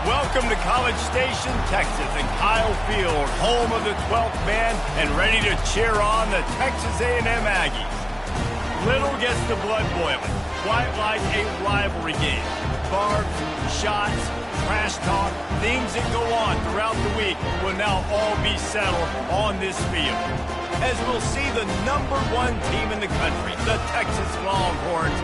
Welcome to College Station, Texas, and Kyle Field, home of the 12th man, and ready to cheer on the Texas A&M Aggies. Little gets the blood boiling, quite like a rivalry game. Barbs, shots, trash talk, things that go on throughout the week will now all be settled on this field. As we'll see the #1 team in the country, the Texas Longhorns,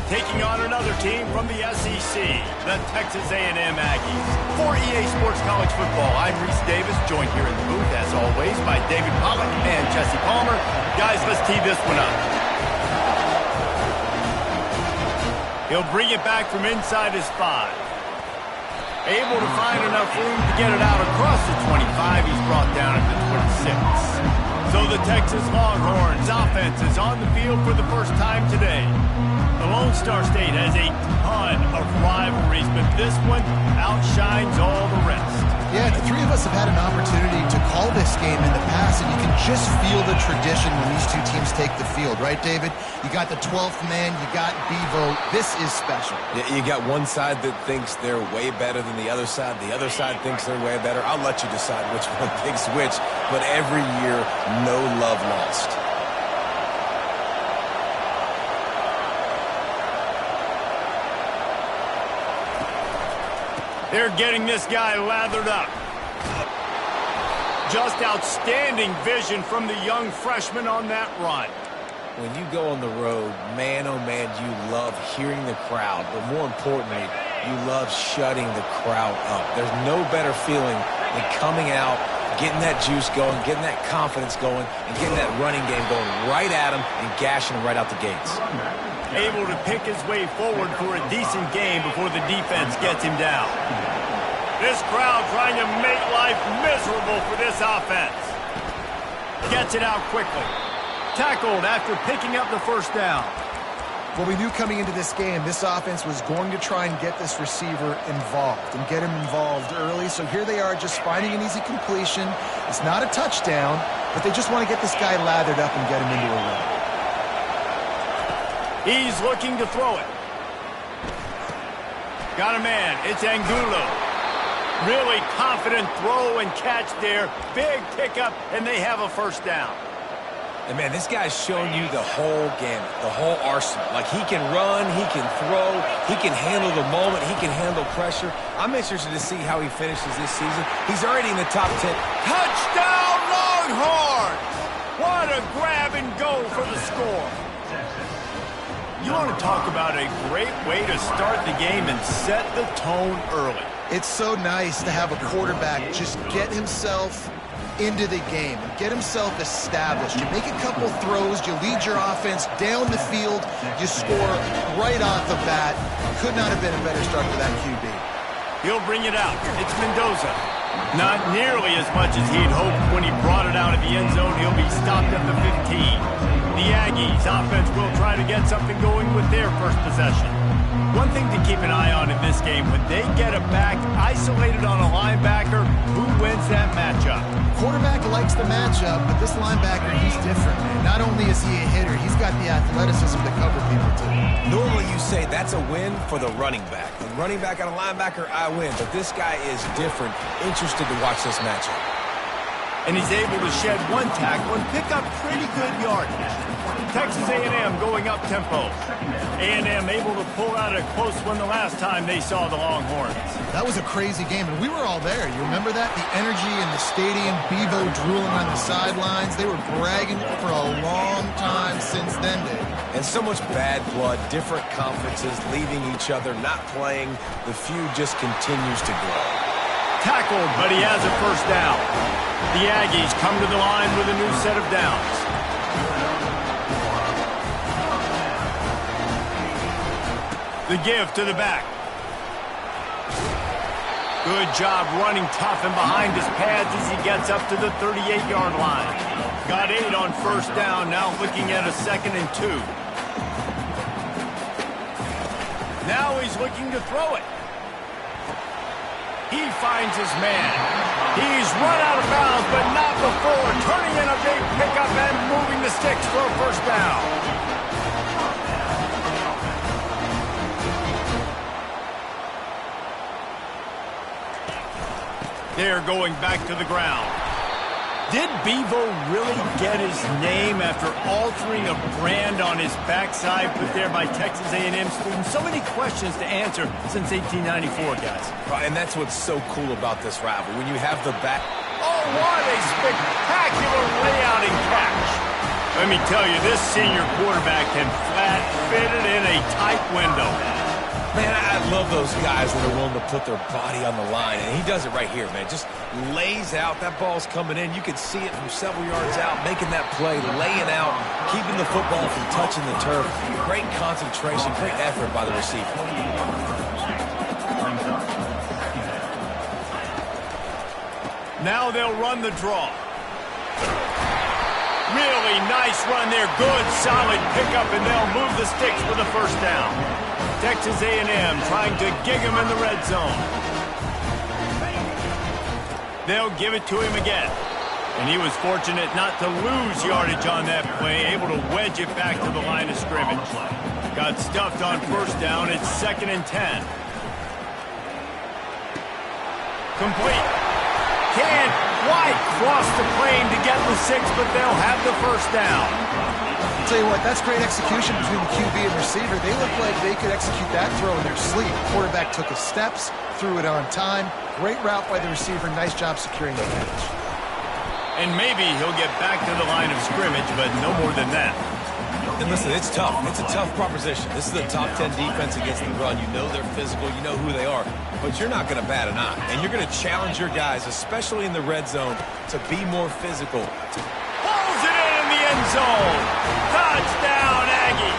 taking on another team from the SEC, the Texas A&M Aggies. For EA Sports College Football, I'm Reese Davis, joined here in the booth, as always, by David Pollack and Jesse Palmer. Guys, let's tee this one up. He'll bring it back from inside his 5. Able to find enough room to get it out across the 25. He's brought down at the 26. So the Texas Longhorns offense is on the field for the first time today. The Lone Star State has a ton of rivalries, but this one outshines all the rest. Yeah, the three of us have had an opportunity to call this game in the past, and you can just feel the tradition when these two teams take the field, right, David? You got the 12th man, you got Bevo. This is special. Yeah, you got one side that thinks they're way better than the other side thinks they're way better. I'll let you decide which one thinks which, but every year, no love lost. They're getting this guy lathered up. Just outstanding vision from the young freshman on that run. When you go on the road, man, oh man, you love hearing the crowd, but more importantly, you love shutting the crowd up. There's no better feeling than coming out, getting that juice going, getting that confidence going, and getting that running game going right at him and gashing him right out the gates. Able to pick his way forward for a decent game before the defense gets him down. This crowd trying to make life miserable for this offense. Gets it out quickly. Tackled after picking up the first down. Well, we knew coming into this game, this offense was going to try and get this receiver involved and get him involved early. So here they are just finding an easy completion. It's not a touchdown, but they just want to get this guy lathered up and get him into a run. He's looking to throw it. Got a man. It's Angulo. Really confident throw and catch there. Big pickup, and they have a first down. And, man, this guy's shown you the whole gamut, the whole arsenal. Like, he can run, he can throw, he can handle the moment, he can handle pressure. I'm interested to see how he finishes this season. He's already in the top 10. Touchdown, Longhorns! What a grab and go for the score. You want to talk about a great way to start the game and set the tone early. It's so nice to have a quarterback just get himself into the game and get himself established. You make a couple throws, you lead your offense down the field, you score right off the bat. Could not have been a better start for that QB. He'll bring it out. It's Mendoza. Not nearly as much as he'd hoped when he brought it out of the end zone. He'll be stopped at the 15. The Aggies offense will try to get something going with their first possession. One thing to keep an eye on in this game, when they get a back isolated on a linebacker, who wins that matchup? Quarterback likes the matchup, but this linebacker, he's different, man. Not only is he a hitter, he's got the athleticism to cover people, too. Normally you say that's a win for the running back. The running back on a linebacker, I win. But this guy is different. Interested to watch this matchup. And he's able to shed one tackle and pick up pretty good yardage. Texas A&M going up tempo. A&M able to pull out a close one the last time they saw the Longhorns. That was a crazy game, and we were all there. You remember that? The energy in the stadium, Bevo drooling on the sidelines. They were bragging for a long time since then, Dave. And so much bad blood, different conferences, leaving each other, not playing. The feud just continues to grow. Tackled, but he has a first down. The Aggies come to the line with a new set of downs. The give to the back. Good job running tough and behind his pads as he gets up to the 38-yard line. Got 8 on first down, now looking at a 2nd and 2. Now he's looking to throw it. He finds his man. He's run out of bounds, but not before turning in a big pickup and moving the sticks for a first down. They're going back to the ground. Did Bevo really get his name after altering a brand on his backside put there by Texas A&M students? So many questions to answer since 1894, guys. Right, and that's what's so cool about this rivalry. When you have the back... Oh, what a spectacular layout and catch. Let me tell you, this senior quarterback can flat fit it in a tight window. Man, I love those guys that are willing to put their body on the line, and he does it right here, man. Just lays out. That ball's coming in. You can see it from several yards out, making that play, laying out, keeping the football from touching the turf. Great concentration, great effort by the receiver. Now they'll run the draw. Really nice run there. Good, solid pickup, and they'll move the sticks for the first down. Texas A&M trying to gig him in the red zone. They'll give it to him again. And he was fortunate not to lose yardage on that play, able to wedge it back to the line of scrimmage. Got stuffed on first down. It's 2nd and 10. Complete. Can't quite cross the plane to get the 6, but they'll have the first down. I'll tell you what, that's great execution between the QB and receiver. They look like they could execute that throw in their sleep. Quarterback took his steps, threw it on time. Great route by the receiver. Nice job securing the catch. And maybe he'll get back to the line of scrimmage, but no more than that. And listen, it's tough. It's a tough proposition. This is a top 10 defense against the run. You know they're physical. You know who they are. But you're not going to bat an eye. And you're going to challenge your guys, especially in the red zone, to be more physical. Pulls it in the end zone. Touchdown, Aggie.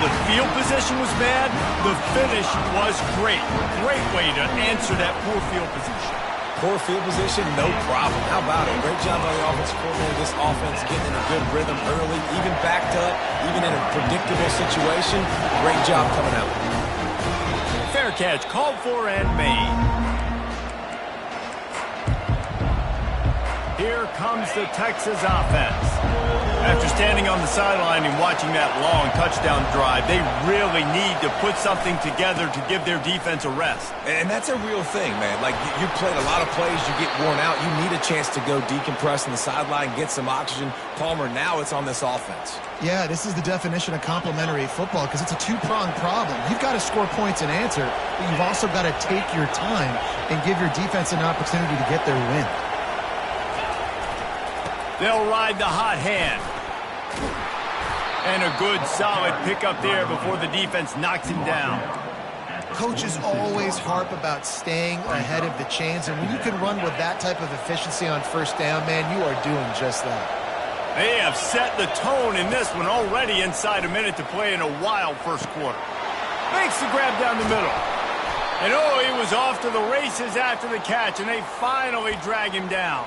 The field position was bad. The finish was great. Great way to answer that poor field position. Poor field position, no problem. How about it? Great job by the offensive coordinator. This offense getting in a good rhythm early, even backed up, even in a predictable situation. Great job coming out. Fair catch, called for and made. Here comes the Texas offense. After standing on the sideline and watching that long touchdown drive, they really need to put something together to give their defense a rest. And that's a real thing, man. Like, you played a lot of plays, you get worn out. You need a chance to go decompress on the sideline, get some oxygen. Palmer, now it's on this offense. Yeah, this is the definition of complementary football because it's a two-pronged problem. You've got to score points and answer, but you've also got to take your time and give your defense an opportunity to get their win. They'll ride the hot hand. And a good, solid pickup there before the defense knocks him down. Coaches always harp about staying ahead of the chains, and when you can run with that type of efficiency on first down, man, you are doing just that. They have set the tone in this one already inside a minute to play in a wild first quarter. Makes the grab down the middle. And oh, he was off to the races after the catch, and they finally drag him down.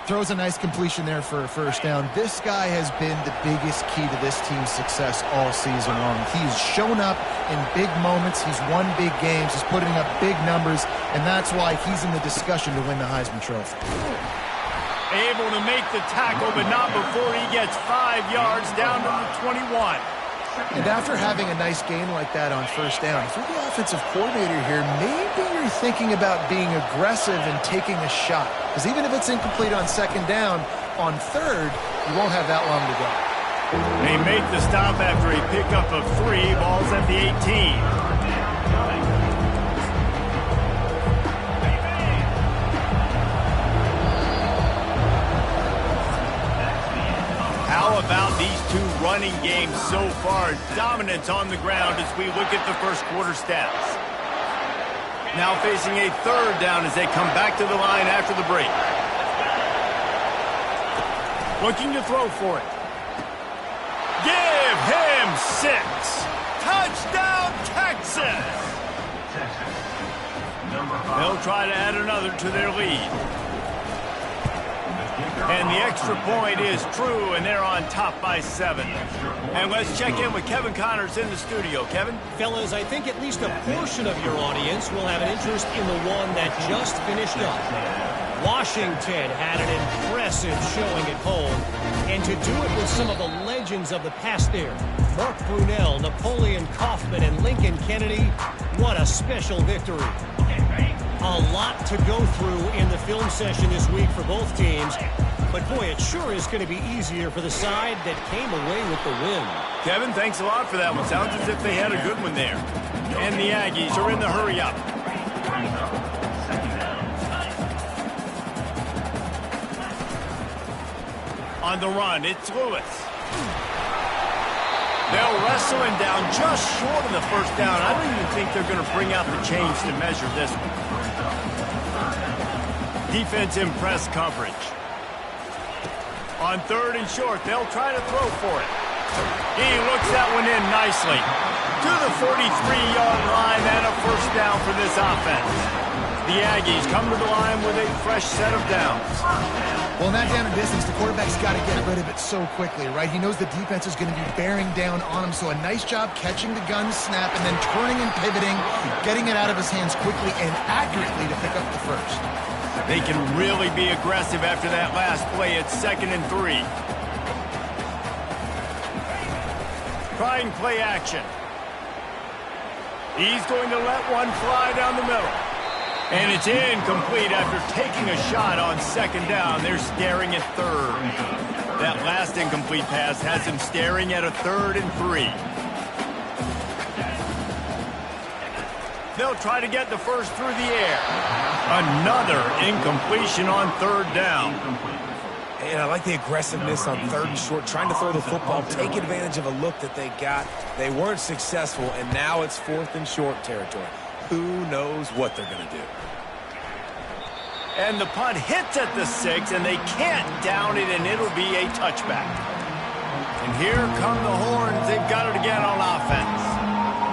Throws a nice completion there for a first down. This guy has been the biggest key to this team's success all season long. He's shown up in big moments. He's won big games. He's putting up big numbers, and that's why he's in the discussion to win the Heisman Trophy. Able to make the tackle, but not before he gets 5 yards down to the 21. And after having a nice gain like that on first down, if you're the offensive coordinator here, maybe you're thinking about being aggressive and taking a shot. Because even if it's incomplete on second down, on third, you won't have that long to go. They make the stop after a pickup of 3, balls at the 18. How about these two running games so far? Dominance on the ground as we look at the first quarter stats. Now facing a third down as they come back to the line after the break. Looking to throw for it. Give him 6. Touchdown, Texas! They'll try to add another to their lead. And the extra point is true, and they're on top by 7. And let's check in with Kevin Connors in the studio. Kevin? Fellas, I think at least a portion of your audience will have an interest in the one that just finished up. Washington had an impressive showing at home, and to do it with some of the legends of the past there, Mark Brunell, Napoleon Kaufman, and Lincoln Kennedy, what a special victory. A lot to go through in the film session this week for both teams. But, boy, it sure is going to be easier for the side that came away with the win. Kevin, thanks a lot for that one. Sounds as if they had a good one there. And the Aggies are in the hurry up. On the run, it's Lewis. They'll wrestle him down just short of the first down. I don't even think they're going to bring out the chains to measure this one. Defense in press coverage. On 3rd and short, they'll try to throw for it. He looks that one in nicely. To the 43-yard line and a first down for this offense. The Aggies come to the line with a fresh set of downs. Well, in that down and distance, the quarterback's got to get rid of it so quickly, right? He knows the defense is going to be bearing down on him, so a nice job catching the gun snap and then turning and pivoting, getting it out of his hands quickly and accurately to pick up the first. They can really be aggressive after that last play. It's 2nd and 3. Trying play action. He's going to let one fly down the middle. And it's incomplete after taking a shot on 2nd down. They're staring at 3rd. That last incomplete pass has him staring at a 3rd and 3. They'll try to get the first through the air. Another incompletion on 3rd down. And I like the aggressiveness on 3rd and short, trying to throw the football, take advantage of a look that they got. They weren't successful, and now it's 4th and short territory. Who knows what they're going to do? And the punt hits at the 6, and they can't down it, and it'll be a touchback. And here come the horns. They've got it again on offense.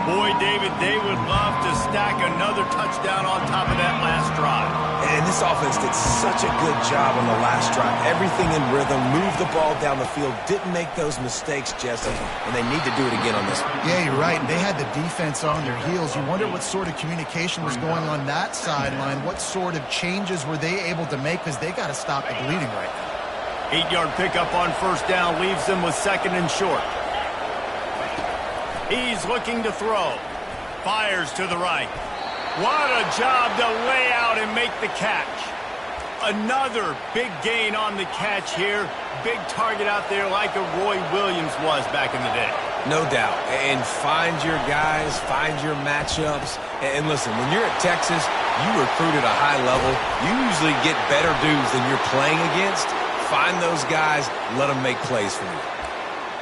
Boy, David, they would love to stack another touchdown on top of that last drive. And this offense did such a good job on the last drive. Everything in rhythm, moved the ball down the field, didn't make those mistakes, Jesse, and they need to do it again on this one. Yeah, you're right. They had the defense on their heels. You wonder what sort of communication was going on that sideline. What sort of changes were they able to make, because they got to stop the bleeding right now. 8-yard pickup on 1st down leaves them with 2nd and short. He's looking to throw. Fires to the right. What a job to lay out and make the catch. Another big gain on the catch here. Big target out there like a Roy Williams was back in the day. No doubt. And find your guys, find your matchups. And listen, when you're at Texas, you recruit at a high level. You usually get better dudes than you're playing against. Find those guys, let them make plays for you.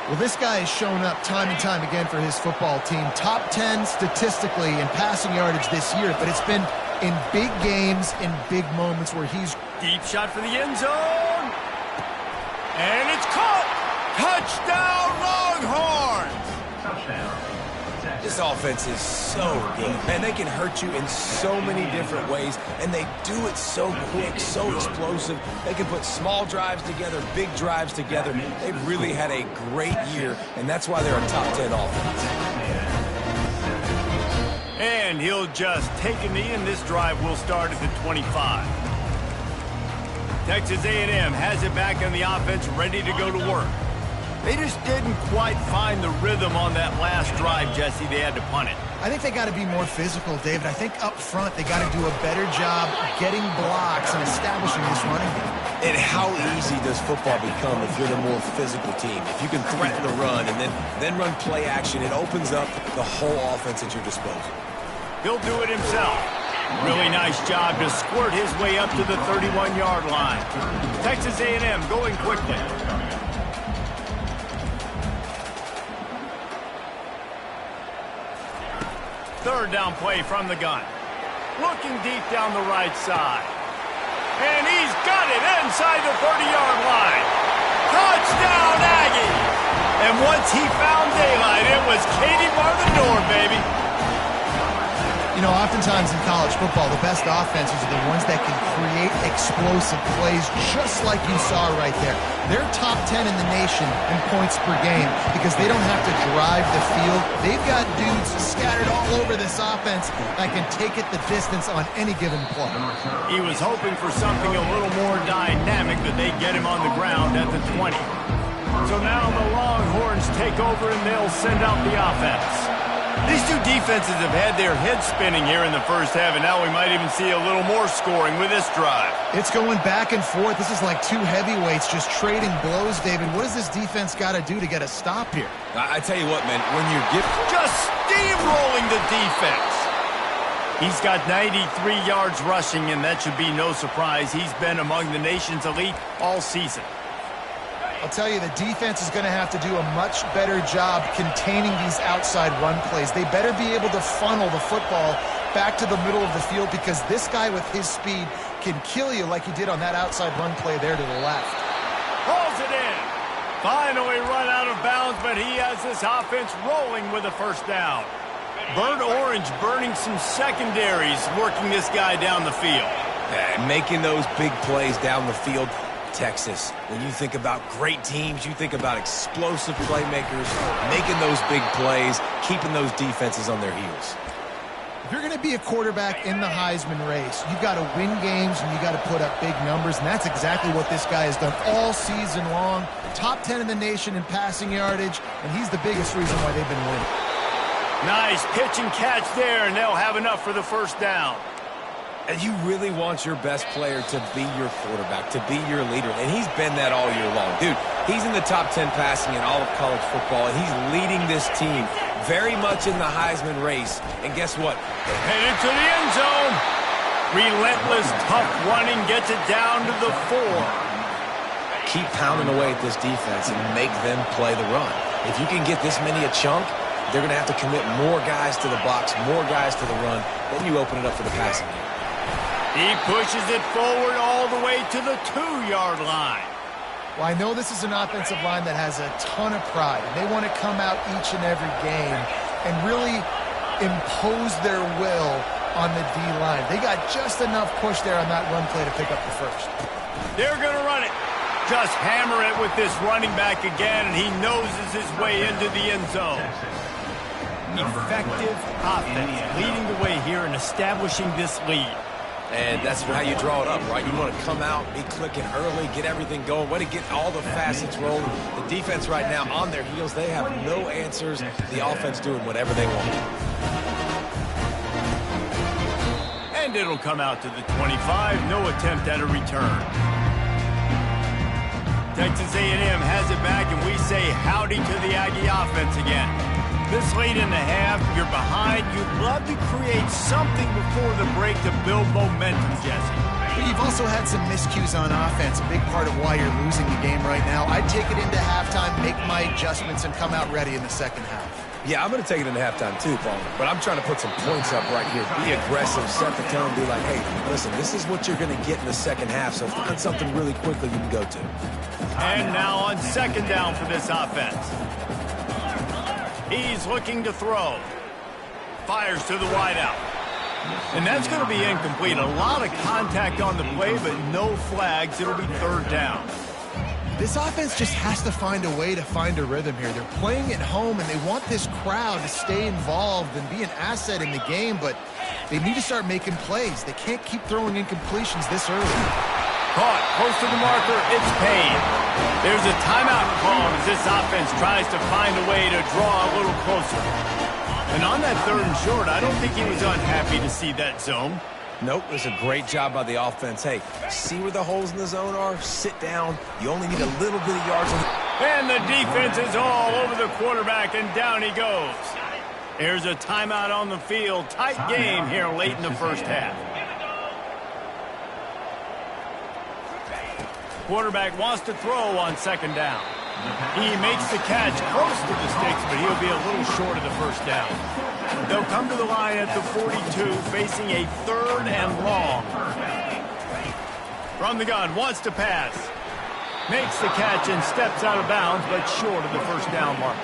Well, this guy has shown up time and time again for his football team. Top 10 statistically in passing yardage this year, but it's been in big games, in big moments where he's... Deep shot for the end zone. And it's caught. Touchdown, Longhorns. This offense is so good. Man, they can hurt you in so many different ways, and they do it so quick, so explosive. They can put small drives together, big drives together. They've really had a great year, and that's why they're a top 10 offense. And he'll just take a knee, and this drive will start at the 25. Texas A&M has it back on the offense, ready to go to work. They just didn't quite find the rhythm on that last drive, Jesse. They had to punt it. I think they got to be more physical, David. I think up front they got to do a better job getting blocks and establishing this running game. And how easy does football become if you're the more physical team? If you can threaten the run and then run play action, it opens up the whole offense at your disposal. He'll do it himself. Really nice job to squirt his way up to the 31-yard line. Texas A&M going quickly. Third down play from the gun. Looking deep down the right side. And he's got it inside the 30-yard line. Touchdown, Aggie! And once he found daylight, it was Katie bar the door, baby. You know, oftentimes in college football, the best offenses are the ones that can create explosive plays, just like you saw right there. They're top 10 in the nation in points per game because they don't have to drive the field. They've got dudes scattered all over this offense that can take it the distance on any given play. He was hoping for something a little more dynamic, but they get him on the ground at the 20. So now the Longhorns take over and they'll send out the offense. These two defenses have had their heads spinning here in the first half, and now we might even see a little more scoring with this drive. It's going back and forth. This is like two heavyweights just trading blows, David. What does this defense got to do to get a stop here? I tell you what, man, when you get... Just steamrolling the defense. He's got 93 yards rushing, and that should be no surprise. He's been among the nation's elite all season. I'll tell you, the defense is going to have to do a much better job containing these outside run plays. They better be able to funnel the football back to the middle of the field, because this guy with his speed can kill you like he did on that outside run play there to the left. Hauls it in. Finally run out of bounds, but he has this offense rolling with a first down. Burnt Orange burning some secondaries, working this guy down the field. And making those big plays down the field. Texas, when you think about great teams, you think about explosive playmakers, making those big plays, keeping those defenses on their heels. If you're going to be a quarterback in the Heisman race, you've got to win games and you got to put up big numbers, and that's exactly what this guy has done all season long. Top 10 in the nation in passing yardage, and he's the biggest reason why they've been winning. Nice pitch and catch there, and they'll have enough for the first down. And you really want your best player to be your quarterback, to be your leader, and he's been that all year long. Dude, he's in the top 10 passing in all of college football, and he's leading this team very much in the Heisman race. And guess what? Headed to the end zone. Relentless, tough running gets it down to the 4. Keep pounding away at this defense and make them play the run. If you can get this many a chunk, they're going to have to commit more guys to the box, more guys to the run. Then you open it up for the passing game. He pushes it forward all the way to the 2-yard line. Well, I know this is an offensive line that has a ton of pride, and they want to come out each and every game and really impose their will on the D-line. They got just enough push there on that run play to pick up the first. They're going to run it. Just hammer it with this running back again, and he noses his way into the end zone. Effective offense leading the way here and establishing this lead. And that's how you draw it up, right? You want to come out, be clicking early, get everything going, want to get all the facets rolling. The defense right now on their heels, they have no answers. The offense doing whatever they want. And it'll come out to the 25. No attempt at a return. Texas A&M has it back, and we say howdy to the Aggie offense again. This late in the half, you're behind. You'd love to create something before the break to build momentum, Jesse. But you've also had some miscues on offense, a big part of why you're losing the game right now. I'd take it into halftime, make my adjustments, and come out ready in the second half. Yeah, I'm going to take it into halftime too, Paul. But I'm trying to put some points up right here. Be aggressive, set the tone, be like, hey, listen, this is what you're going to get in the second half, so find something really quickly you can go to. And now on second down for this offense. He's looking to throw. Fires to the wideout. And that's going to be incomplete. A lot of contact on the play, but no flags. It'll be third down. This offense just has to find a way to find a rhythm here. They're playing at home, and they want this crowd to stay involved and be an asset in the game, but they need to start making plays. They can't keep throwing incompletions this early. Caught, close to the marker, it's paid. There's a timeout called as this offense tries to find a way to draw a little closer. And on that third and short, I don't think he was unhappy to see that zone. Nope, it was a great job by the offense. Hey, see where the holes in the zone are? Sit down. You only need a little bit of yards. And the defense is all over the quarterback, and down he goes. There's a timeout on the field. Tight game here late in the first half. Quarterback wants to throw on second down. He makes the catch close to the sticks, but he'll be a little short of the first down. They'll come to the line at the 42, facing a third and long. From the gun, wants to pass. Makes the catch and steps out of bounds, but short of the first down mark.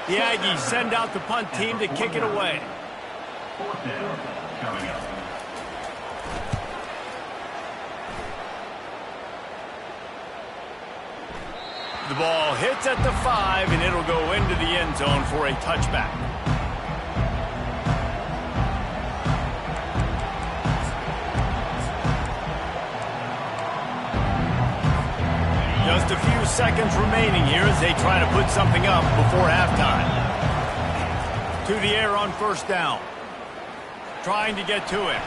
The Aggies send out the punt team to kick it away. The ball hits at the 5, and it'll go into the end zone for a touchback. Just a few seconds remaining here as they try to put something up before halftime. To the air on first down. Trying to get to him.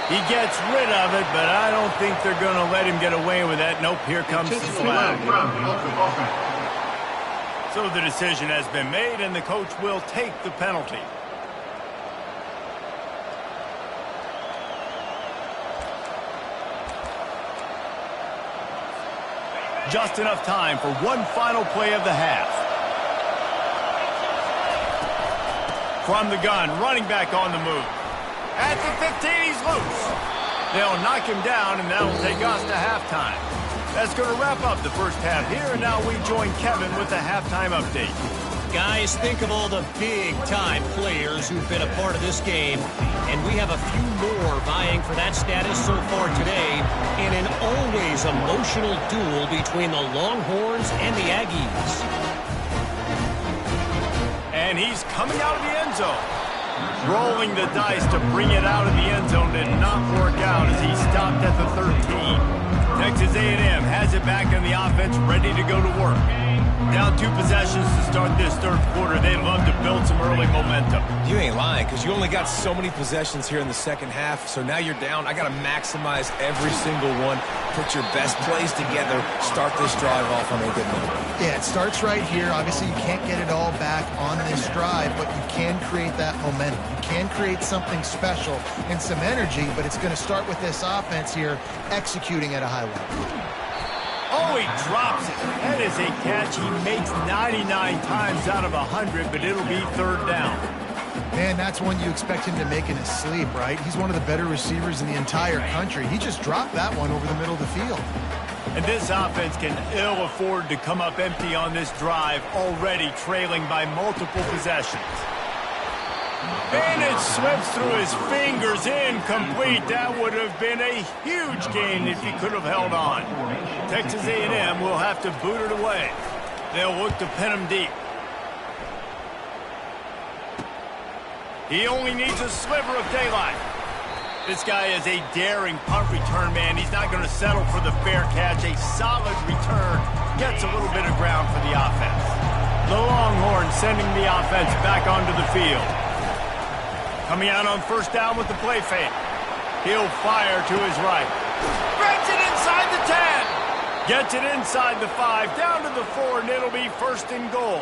He gets rid of it, but I don't think they're going to let him get away with that. Nope, here comes the flag. So the decision has been made, and the coach will take the penalty. Just enough time for one final play of the half. From the gun, running back on the move. At the 15, he's loose. They'll knock him down, and that'll take us to halftime. That's going to wrap up the first half here, and now we join Kevin with the halftime update. Guys, think of all the big-time players who've been a part of this game, and we have a few more vying for that status so far today in an always emotional duel between the Longhorns and the Aggies. And he's coming out of the end zone. Rolling the dice to bring it out of the end zone did not work out as he stopped at the 13. Texas A&M has it back in the offense, ready to go to work. Down 2 possessions to start this third quarter. They'd love to build some early momentum. You ain't lying, because you only got so many possessions here in the second half, so now you're down. I got to maximize every single one. Put your best plays together. Start this drive off on a good note. Yeah, it starts right here. Obviously, you can't get it all back on this drive, but you can create that momentum. You can create something special and some energy, but it's going to start with this offense here executing at a high level. Oh, he drops it. That is a catch he makes 99 times out of 100, but it'll be third down. Man, that's one you expect him to make in his sleep, right? He's one of the better receivers in the entire country. He just dropped that one over the middle of the field. And this offense can ill afford to come up empty on this drive, already trailing by multiple possessions. And it slips through his fingers, incomplete. That would have been a huge gain if he could have held on. Texas A&M will have to boot it away. They'll look to pin him deep. He only needs a sliver of daylight. This guy is a daring punt return man. He's not going to settle for the fair catch. A solid return gets a little bit of ground for the offense. The Longhorns sending the offense back onto the field. Coming out on first down with the play fake. He'll fire to his right. Gets it inside the 10. Gets it inside the 5, down to the 4, and it'll be first and goal.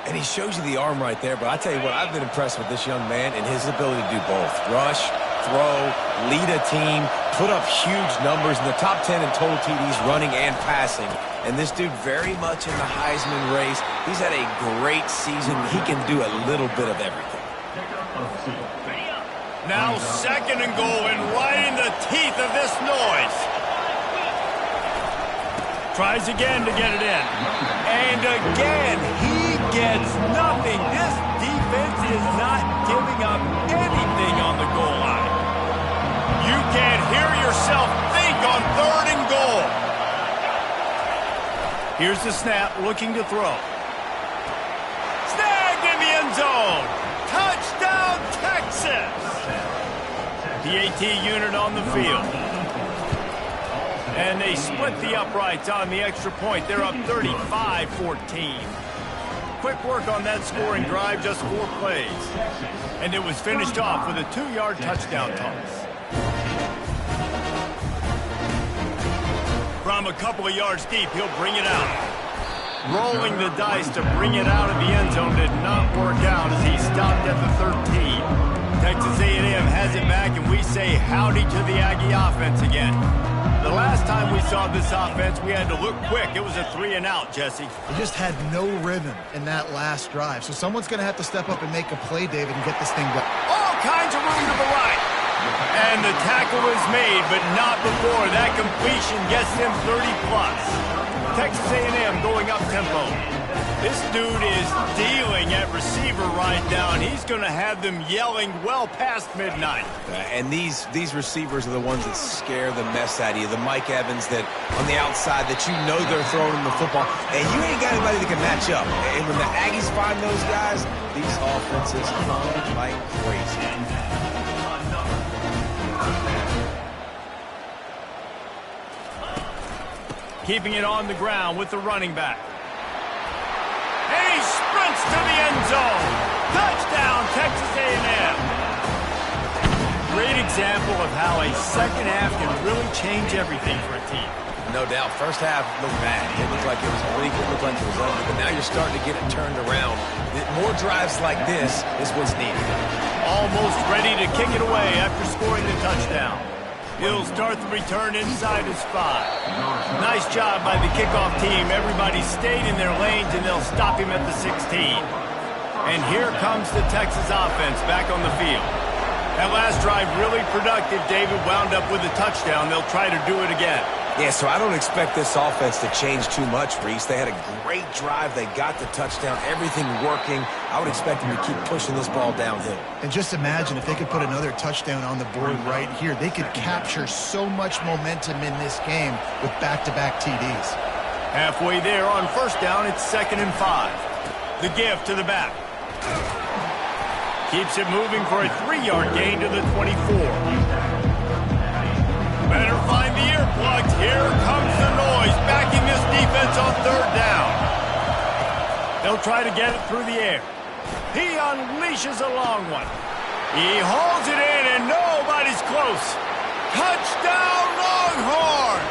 And he shows you the arm right there, but I tell you what, I've been impressed with this young man and his ability to do both. Rush, throw, lead a team, put up huge numbers in the top 10 in total TDs running and passing. And this dude very much in the Heisman race. He's had a great season. He can do a little bit of everything. Now second and goal, and right in the teeth of this noise. Tries again to get it in. And again, he gets nothing. This defense is not giving up anything on the goal line. You can't hear yourself think on third and goal. Here's the snap, looking to throw. Snagged in the end zone. Touchdown, Texas! The AT unit on the field. And they split the uprights on the extra point. They're up 35-14. Quick work on that scoring drive, just 4 plays. And it was finished off with a 2-yard touchdown toss. From a couple of yards deep, he'll bring it out. Rolling the dice to bring it out of the end zone did not work out as he stopped at the 13. Texas A&M has it back, and we say howdy to the Aggie offense again. The last time we saw this offense, we had to look quick. It was a 3-and-out, Jesse. They just had no rhythm in that last drive. So someone's going to have to step up and make a play, David, and get this thing going. All kinds of room to the right. And the tackle is made, but not before. That completion gets them 30-plus. Texas A&M going up tempo. This dude is dealing at receiver right now, and he's going to have them yelling well past midnight. And these receivers are the ones that scare the mess out of you. The Mike Evans that on the outside that you know they're throwing him the football, and you ain't got anybody that can match up. And when the Aggies find those guys, these offenses come like crazy. Keeping it on the ground with the running back. And he sprints to the end zone. Touchdown, Texas A&M. Great example of how a second half can really change everything for a team. No doubt. First half looked bad. It looked like it was weak. It looked like it was ugly. But now you're starting to get it turned around. More drives like this is what's needed. Almost ready to kick it away after scoring the touchdown. He'll start the return inside his 5. Nice job by the kickoff team. Everybody stayed in their lanes, and they'll stop him at the 16. And here comes the Texas offense back on the field. That last drive really productive. David wound up with a touchdown. They'll try to do it again. Yeah, so I don't expect this offense to change too much, Reese. They had a great drive. They got the touchdown. Everything working. I would expect them to keep pushing this ball downhill. And just imagine if they could put another touchdown on the board right here. They could capture so much momentum in this game with back-to-back TDs. Halfway there on first down, it's 2nd and 5. The give to the back. Keeps it moving for a 3-yard gain to the 24. Better find the earplugs. Here comes the noise. Backing this defense on 3rd down. They'll try to get it through the air. He unleashes a long one. He hauls it in, and nobody's close. Touchdown, Longhorns!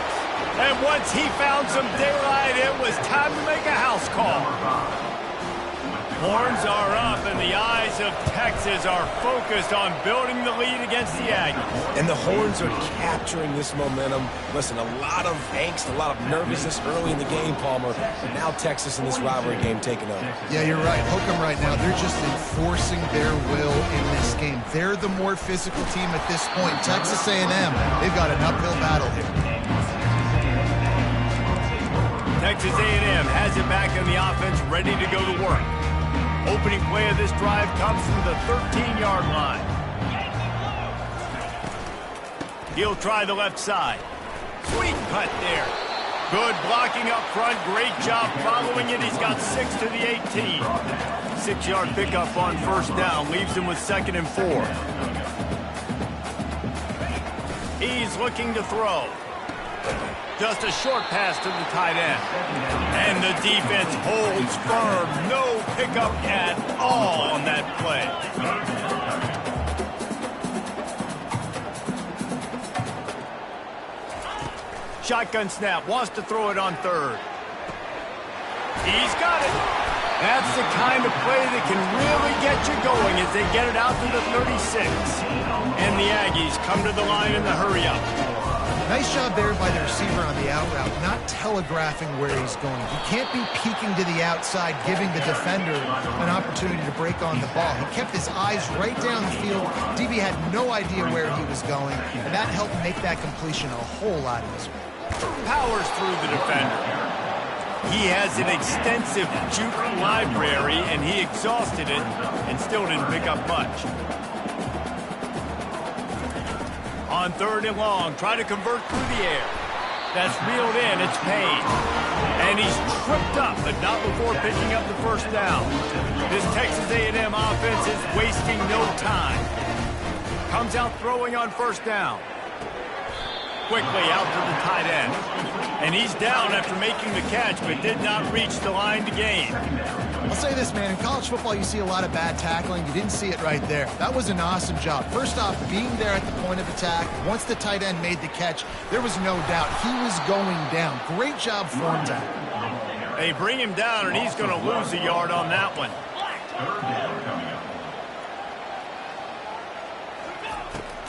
And once he found some daylight, it was time to make a house call. Horns are up, and the eyes of Texas are focused on building the lead against the Aggies. And the Horns are capturing this momentum. Listen, a lot of angst, a lot of nervousness early in the game, Palmer. And now Texas in this rivalry game taking over. Yeah, you're right. Hook 'em right now. They're just enforcing their will in this game. They're the more physical team at this point. Texas A&M, they've got an uphill battle here. Texas A&M has it back in the offense, ready to go to work. Opening play of this drive comes from the 13-yard line. He'll try the left side. Sweet cut there. Good blocking up front. Great job following it. He's got 6 to the 18. 6-yard pickup on first down. Leaves him with 2nd and 4. He's looking to throw. Just a short pass to the tight end. And the defense holds firm. No pickup at all on that play. Shotgun snap. Wants to throw it on 3rd. He's got it. That's the kind of play that can really get you going as they get it out to the 36. And the Aggies come to the line in the hurry-up. Nice job there by the receiver on the out route, not telegraphing where he's going. He can't be peeking to the outside, giving the defender an opportunity to break on the ball. He kept his eyes right down the field. DB had no idea where he was going, and that helped make that completion a whole lot easier. Powers through the defender. He has an extensive juke library, and he exhausted it and still didn't pick up much. On 3rd and long, try to convert through the air. That's reeled in, it's Payne. And he's tripped up, but not before picking up the first down. This Texas A&M offense is wasting no time. Comes out throwing on first down. Quickly out to the tight end. And he's down after making the catch, but did not reach the line to gain. I'll say this, man. In college football, you see a lot of bad tackling. You didn't see it right there. That was an awesome job. First off, being there at the point of attack. Once the tight end made the catch, there was no doubt he was going down. Great job form tackle. They bring him down, and he's going to lose a yard on that one.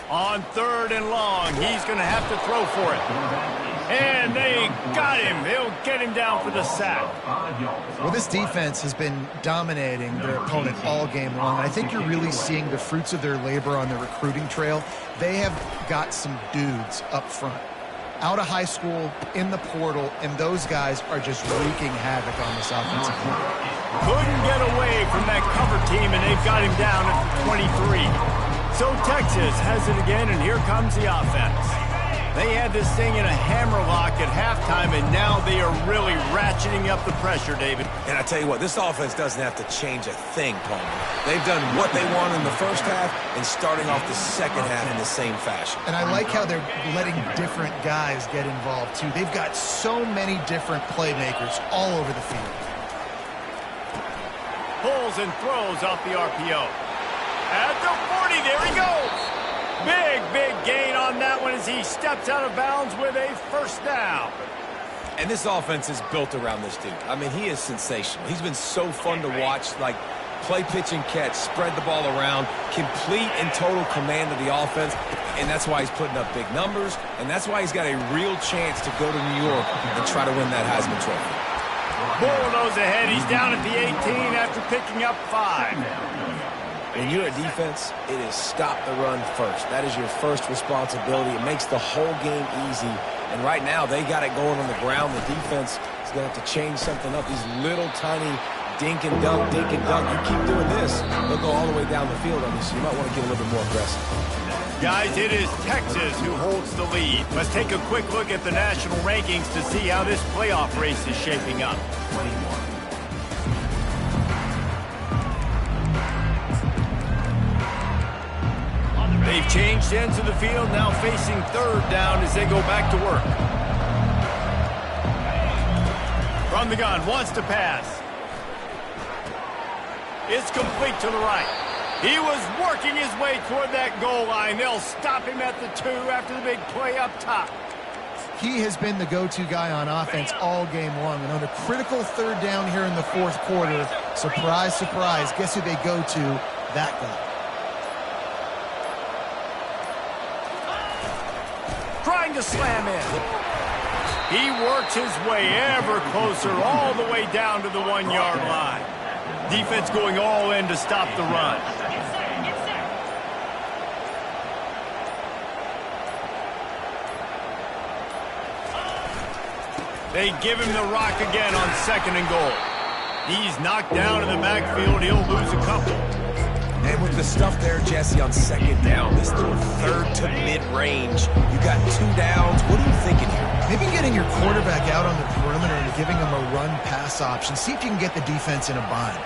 On 3rd and long, he's going to have to throw for it. And they got him. They'll get him down for the sack. Well, this defense has been dominating their opponent all game long. I think you're really seeing the fruits of their labor on the recruiting trail. They have got some dudes up front, out of high school, in the portal, and those guys are just wreaking havoc on this offensive line. Couldn't get away from that cover team, and they've got him down at the 23. So Texas has it again, and here comes the offense. They had this thing in a hammerlock at halftime, and now they are really ratcheting up the pressure, David. And I tell you what, this offense doesn't have to change a thing, Palmer. They've done what they want in the first half and starting off the second half in the same fashion. And I like how they're letting different guys get involved, too. They've got so many different playmakers all over the field. pulls and throws off the RPO. At the 40, there he goes. Big gain on that one as he steps out of bounds with a first down. And this offense is built around this dude. I mean, he is sensational. He's been so fun to watch, like play, pitch, and catch, spread the ball around, complete and total command of the offense, and that's why he's putting up big numbers, and that's why he's got a real chance to go to New York and try to win that Heisman Trophy. Bullnose ahead. He's down at the 18 after picking up 5. When you're a defense, it is stop the run first. That is your first responsibility. It makes the whole game easy. And right now, they got it going on the ground. The defense is going to have to change something up. These little tiny dink and dunk, dink and dunk. You keep doing this, they'll go all the way down the field on you, so you might want to get a little bit more aggressive. Guys, it is Texas who holds the lead. Let's take a quick look at the national rankings to see how this playoff race is shaping up. They've changed ends of the field, now facing third down as they go back to work. From the gun, wants to pass. It's complete to the right. He was working his way toward that goal line. They'll stop him at the 2 after the big play up top. He has been the go-to guy on offense all game long. And on a critical third down here in the fourth quarter, surprise, surprise, guess who they go to? That guy. Trying to slam in. He works his way ever closer all the way down to the 1-yard line. Defense going all in to stop the run. They give him the rock again on 2nd and goal. He's knocked down in the backfield. He'll lose a couple. And with the stuff there, Jesse, on 2nd down, this little 3rd to mid-range, you got 2 downs. What are you thinking here? Maybe getting your quarterback out on the perimeter and giving him a run-pass option. See if you can get the defense in a bind.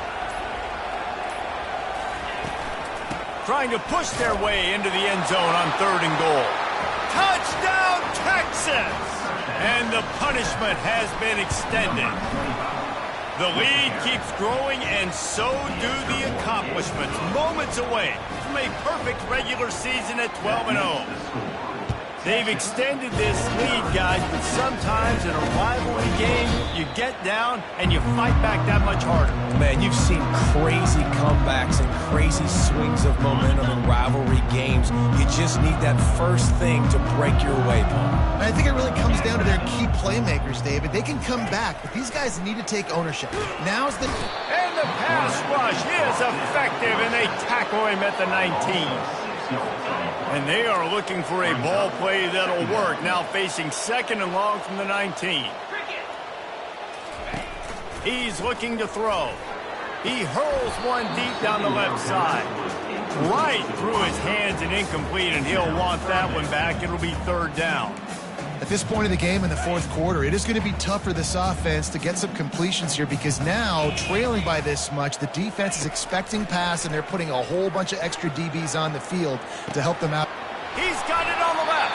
Trying to push their way into the end zone on 3rd and goal. Touchdown, Texas! And the punishment has been extended. The lead keeps growing, and so do the accomplishments. Moments away from a perfect regular season at 12-0. They've extended this lead, guys, but sometimes in a rivalry game, you get down and you fight back that much harder. Man, you've seen crazy comebacks and crazy swings of momentum in rivalry games. You just need that first thing to break your way, Paul. And I think it really comes down to their key playmakers, David. They can come back, but these guys need to take ownership. Now's the... And the pass rush is effective, and they tackle him at the 19. And they are looking for a ball play that'll work. Now facing 2nd and long from the 19. He's looking to throw. He hurls one deep down the left side. Right through his hands and incomplete, and he'll want that one back. It'll be 3rd down. At this point of the game in the fourth quarter, it is going to be tough for this offense to get some completions here because now, trailing by this much, the defense is expecting pass, and they're putting a whole bunch of extra DBs on the field to help them out. He's got it on the left.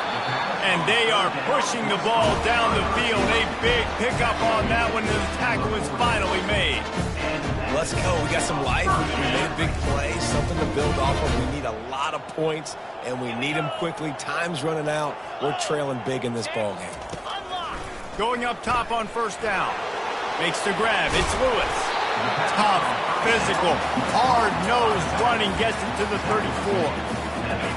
And they are pushing the ball down the field. A big pickup on that one, and the tackle is finally made. Let's go. We got some life. We made a big play, something to build off of. We need a lot of points, and we need them quickly. Time's running out. We're trailing big in this ball game. Going up top on 1st down. Makes the grab. It's Lewis. Tough, physical, hard-nosed running gets him to the 34.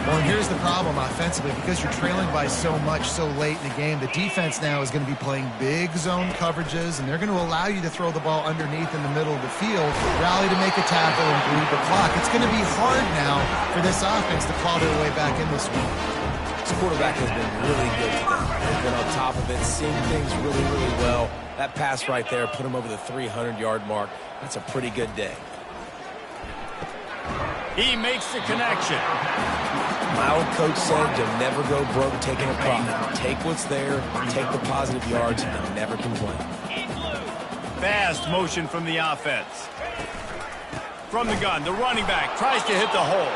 Well, and here's the problem offensively. Because you're trailing by so much so late in the game, the defense now is going to be playing big zone coverages, and they're going to allow you to throw the ball underneath in the middle of the field, rally to make a tackle, and bleed the clock. It's going to be hard now for this offense to claw their way back in this one. This quarterback has been really good today. He's been on top of it, seeing things really, really well. That pass right there put him over the 300-yard mark. That's a pretty good day. He makes the connection. My old coach said you'll never go broke taking a profit. Take what's there, take the positive yards, and never complain. Fast motion from the offense. From the gun, the running back tries to hit the hole.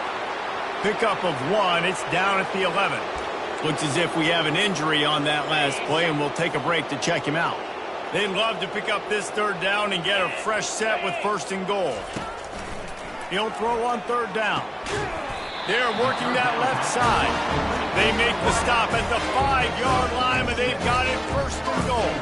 Pickup of 1. It's down at the 11. Looks as if we have an injury on that last play, and we'll take a break to check him out. They'd love to pick up this 3rd down and get a fresh set with 1st and goal. He'll throw on third down. They're working that left side. They make the stop at the 5-yard line, but they've got it first and goal.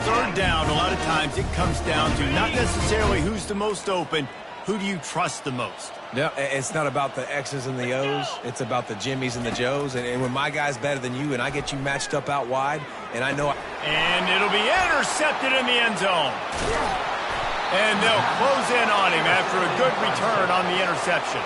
Third down, a lot of times it comes down to not necessarily who's the most open, who do you trust the most? No, it's not about the X's and the O's. It's about the Jimmies and the Joes. And when my guy's better than you and I get you matched up out wide, and I know... And it'll be intercepted in the end zone. And they'll close in on him after a good return on the interception.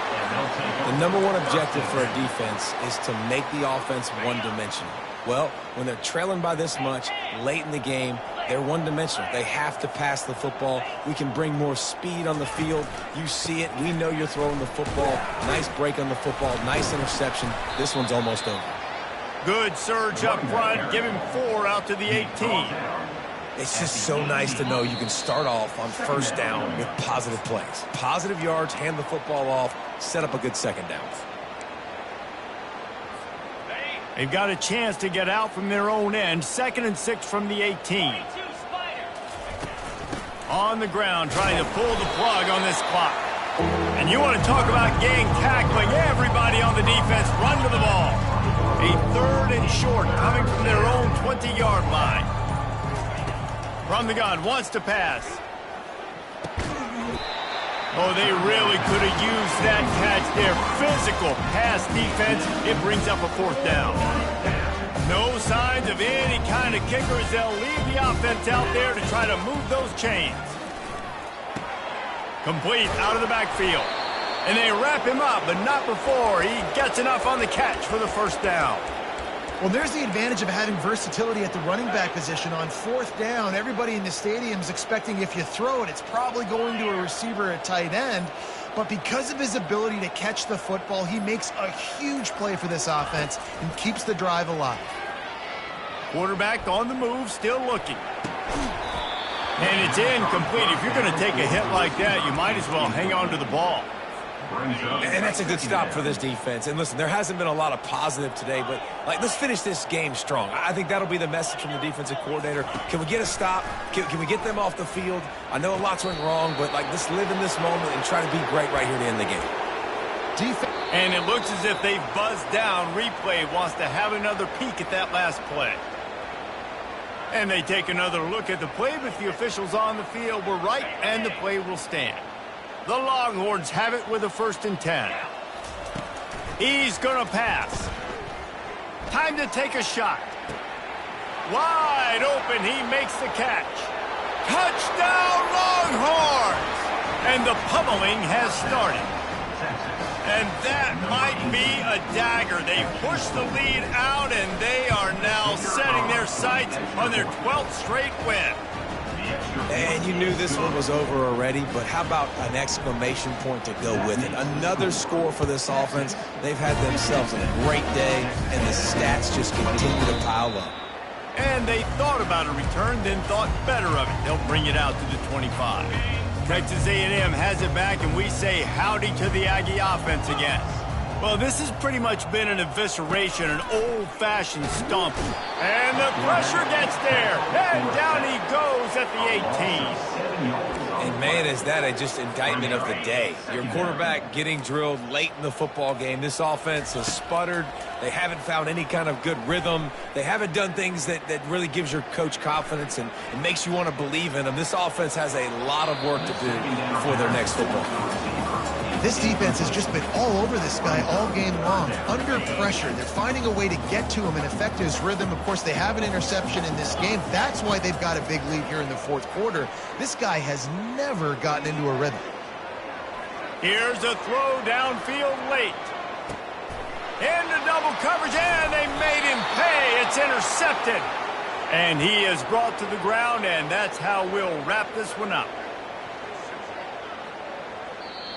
The number one objective for a defense is to make the offense one-dimensional. Well, when they're trailing by this much late in the game, they're one-dimensional. They have to pass the football. We can bring more speed on the field. You see it. We know you're throwing the football. Nice break on the football. Nice interception. This one's almost over. Good surge up front. Give him 4 out to the 18. It's just so nice to know you can start off on first down with positive plays. Positive yards, hand the football off, set up a good second down. They've got a chance to get out from their own end. 2nd and 6 from the 18. On the ground, trying to pull the plug on this clock. And you want to talk about gang tackling. Everybody on the defense run to the ball. A 3rd and short coming from their own 20-yard line. From the gun, wants to pass. Oh, they really could have used that catch there. Physical pass defense. It brings up a 4th down. No signs of any kind of kickers. They'll leave the offense out there to try to move those chains. Complete out of the backfield. And they wrap him up, but not before he gets enough on the catch for the first down. Well, there's the advantage of having versatility at the running back position. On 4th down, everybody in the stadium is expecting if you throw it, it's probably going to a receiver at tight end. But because of his ability to catch the football, he makes a huge play for this offense and keeps the drive alive. Quarterback on the move, still looking. And it's incomplete. If you're going to take a hit like that, you might as well hang on to the ball. And that's a good stop for this defense. And listen, there hasn't been a lot of positive today, but let's finish this game strong. I think that'll be the message from the defensive coordinator. Can we get a stop? Can we get them off the field? I know a lot's went wrong, but let's live in this moment and try to be great right here to end the game. And it looks as if they've buzzed down. Replay wants to have another peek at that last play. And they take another look at the play, but the officials on the field were right, and the play will stand. The Longhorns have it with a 1st and 10. He's going to pass. Time to take a shot. Wide open, he makes the catch. Touchdown, Longhorns! And the pummeling has started. And that might be a dagger. They push the lead out, and they are now setting their sights on their 12th straight win. And you knew this one was over already, but how about an exclamation point to go with it? Another score for this offense. They've had themselves a great day, and the stats just continue to pile up. And they thought about a return, then thought better of it. They'll bring it out to the 25. Texas A&M has it back, and we say howdy to the Aggie offense again. Well, this has pretty much been an evisceration, an old-fashioned stomp. And the pressure gets there. And down he goes at the 18. And, man, is that a just indictment of the day. Your quarterback getting drilled late in the football game. This offense has sputtered. They haven't found any kind of good rhythm. They haven't done things that really gives your coach confidence and makes you want to believe in them. This offense has a lot of work to do before their next football game. This defense has just been all over this guy all game long. Under pressure, they're finding a way to get to him and affect his rhythm. Of course, they have an interception in this game. That's why they've got a big lead here in the 4th quarter. This guy has never gotten into a rhythm. Here's a throw downfield late. Into double coverage, and they made him pay. It's intercepted. And he is brought to the ground, and that's how we'll wrap this one up.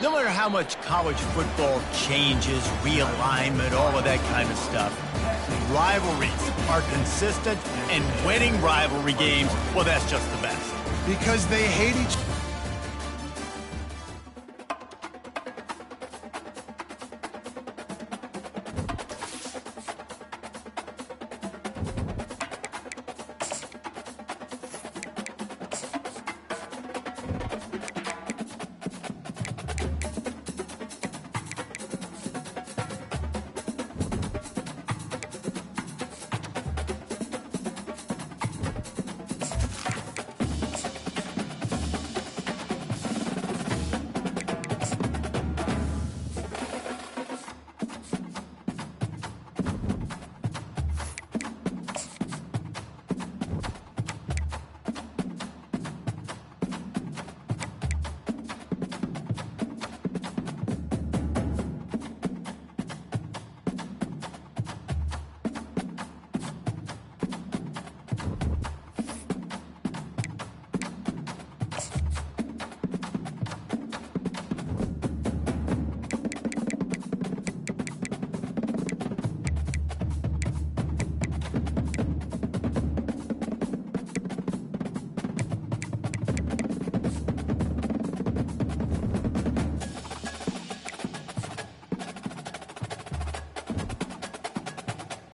No matter how much college football changes, realignment, all of that kind of stuff, rivalries are consistent, and winning rivalry games, well, that's just the best. Because they hate each other.